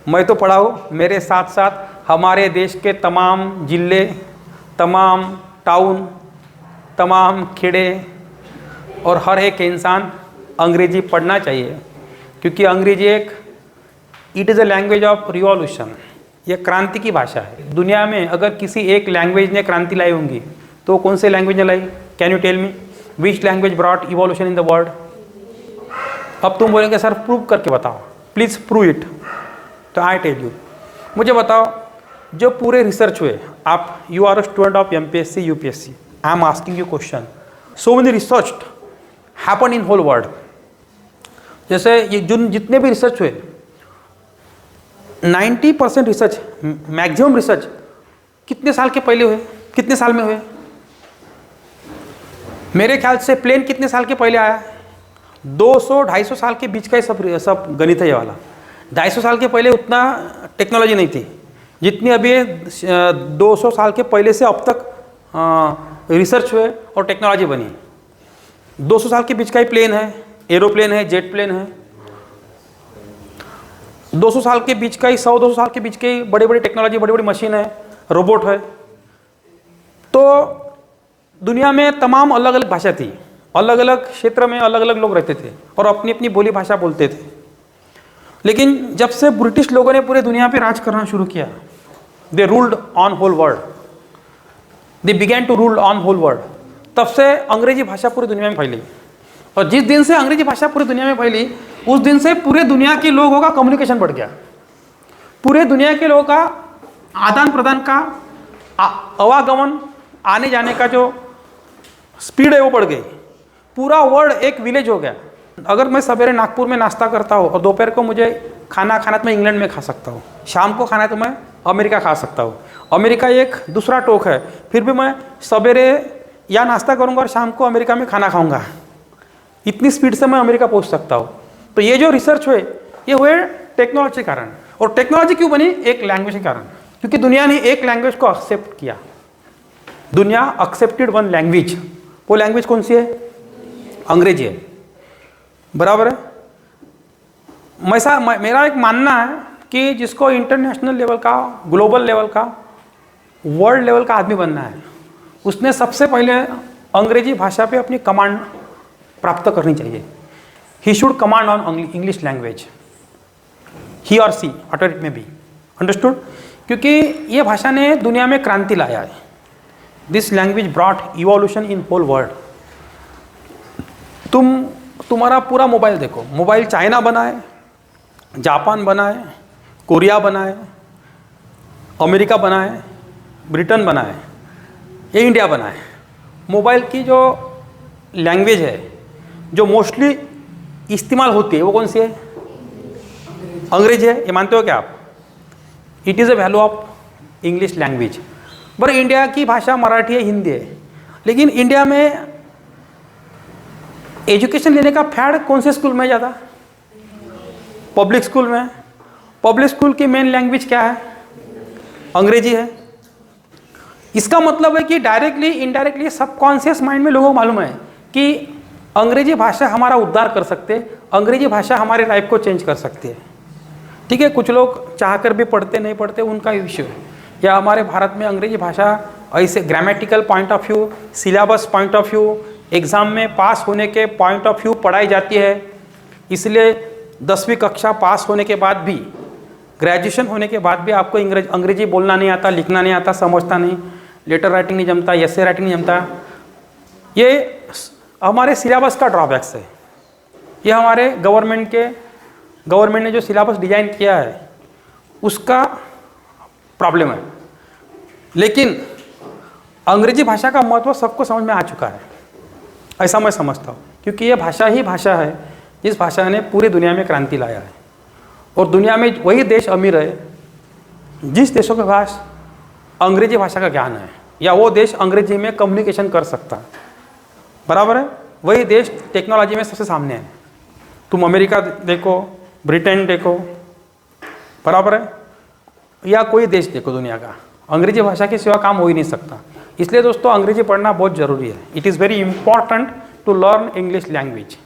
मैं तो पढ़ा हूँ, मेरे साथ साथ हमारे देश के तमाम जिले, तमाम टाउन, तमाम खेड़े और हर एक इंसान अंग्रेजी पढ़ना चाहिए, क्योंकि अंग्रेजी it is a language of revolution. यह क्रांति की भाषा है। दुनिया में अगर किसी एक लैंग्वेज ने क्रांति लाई होंगी तो कौन से लैंग्वेज ने लाई? Can you tell me which language brought evolution in the world? अब तुम बोलेंगे सर प्रूव करके बताओ, प्लीज़ प्रूव इट। तो आई टेल यू, मुझे बताओ जो पूरे रिसर्च हुए, आप you are a student of MPSC UPSC, I am asking you question, so many research happen in whole world. जैसे ये जितने भी रिसर्च हुए 90% रिसर्च, मैक्सिमम रिसर्च कितने साल के पहले हुए, कितने साल में हुए? मेरे ख्याल से प्लेन कितने साल के पहले आया? 200-250 साल के बीच का ही सब गणित है ये वाला। 250 साल के पहले उतना टेक्नोलॉजी नहीं थी जितनी अभी 200 साल के पहले से अब तक रिसर्च हुए और टेक्नोलॉजी बनी। 200 साल के बीच का ही प्लेन है, एरोप्लेन है, जेट प्लेन है। 200 साल के बीच का ही 100-200 साल के बीच के ही बड़े बड़े टेक्नोलॉजी, बड़ी बड़ी मशीन है, रोबोट है। तो दुनिया में तमाम अलग अलग भाषा थी, अलग अलग क्षेत्र में अलग अलग लोग रहते थे और अपनी अपनी बोली भाषा बोलते थे। लेकिन जब से ब्रिटिश लोगों ने पूरे दुनिया पे राज करना शुरू किया, they ruled on whole world, they began to rule on whole world, तब से अंग्रेजी भाषा पूरी दुनिया में फैली। और जिस दिन से अंग्रेजी भाषा पूरी दुनिया में फैली उस दिन से पूरे दुनिया के लोगों का कम्युनिकेशन बढ़ गया। पूरे दुनिया के लोगों का आदान प्रदान का आवागमन, आने जाने का जो स्पीड है वो बढ़ गई। पूरा वर्ल्ड एक विलेज हो गया। अगर मैं सवेरे नागपुर में नाश्ता करता हूँ और दोपहर को मुझे खाना खाना तो मैं इंग्लैंड में खा सकता हूँ, शाम को खाना तो मैं अमेरिका खा सकता हूँ। अमेरिका एक दूसरा टोक है, फिर भी मैं सवेरे या नाश्ता करूँगा और शाम को अमेरिका में खाना खाऊँगा। इतनी स्पीड से मैं अमेरिका पहुँच सकता हूँ। तो ये जो रिसर्च हुए ये हुए टेक्नोलॉजी के कारण। और टेक्नोलॉजी क्यों बनी? एक लैंग्वेज के कारण, क्योंकि दुनिया ने एक लैंग्वेज को एक्सेप्ट किया। दुनिया एक्सेप्टेड वन लैंग्वेज। वो लैंग्वेज कौन सी है? अंग्रेजी है। बराबर है। मेरा एक मानना है कि जिसको इंटरनेशनल लेवल का, ग्लोबल लेवल का, वर्ल्ड लेवल का आदमी बनना है, उसने सबसे पहले अंग्रेजी भाषा पे अपनी कमांड प्राप्त करनी चाहिए। He should command on English language, he और see whatever it may be, understood? क्योंकि ये भाषा ने दुनिया में क्रांति लाया है। This language brought evolution in whole world. तुम्हारा पूरा मोबाइल देखो, मोबाइल चाइना बनाए, जापान बनाए, कोरिया बनाए, अमेरिका बनाए, ब्रिटेन बनाए, ये इंडिया बनाए। मोबाइल की जो लैंग्वेज है जो मोस्टली इस्तेमाल होती है वो कौन सी है? अंग्रेजी है। ये मानते हो क्या आप? It is a value of English language. पर इंडिया की भाषा मराठी है, हिंदी है, लेकिन इंडिया में एजुकेशन लेने का फैड कौन से स्कूल में ज़्यादा? पब्लिक स्कूल में। पब्लिक स्कूल की मेन लैंग्वेज क्या है? अंग्रेजी है। इसका मतलब है कि डायरेक्टली इनडायरेक्टली सबकॉन्शियस माइंड में लोगों को मालूम है कि अंग्रेजी भाषा हमारा उद्धार कर सकते हैं, अंग्रेजी भाषा हमारे लाइफ को चेंज कर सकती है। ठीक है, कुछ लोग चाहकर भी पढ़ते नहीं पढ़ते उनका इश्यू है। या हमारे भारत में अंग्रेजी भाषा ऐसे grammatical point of view, syllabus point of view, exam में पास होने के पॉइंट ऑफ व्यू पढ़ाई जाती है। इसलिए 10वीं कक्षा पास होने के बाद भी, ग्रेजुएशन होने के बाद भी आपको अंग्रेजी बोलना नहीं आता, लिखना नहीं आता, समझता नहीं, लेटर राइटिंग नहीं जमता, एसे राइटिंग नहीं जमता। ये हमारे सिलेबस का ड्रॉबैक्स है। ये हमारे गवर्नमेंट ने जो सिलेबस डिज़ाइन किया है उसका प्रॉब्लम है। लेकिन अंग्रेजी भाषा का महत्व सबको समझ में आ चुका है, ऐसा मैं समझता हूँ, क्योंकि ये भाषा ही भाषा है जिस भाषा ने पूरी दुनिया में क्रांति लाया है। और दुनिया में वही देश अमीर है जिस देशों के पास अंग्रेजी भाषा का ज्ञान है, या वो देश अंग्रेजी में कम्युनिकेशन कर सकता है। बराबर है। वही देश टेक्नोलॉजी में सबसे सामने है। तुम अमेरिका देखो, ब्रिटेन देखो, बराबर है, या कोई देश देखो दुनिया का, अंग्रेजी भाषा के सिवा काम हो ही नहीं सकता। इसलिए दोस्तों अंग्रेजी पढ़ना बहुत ज़रूरी है। It is very important to learn English language.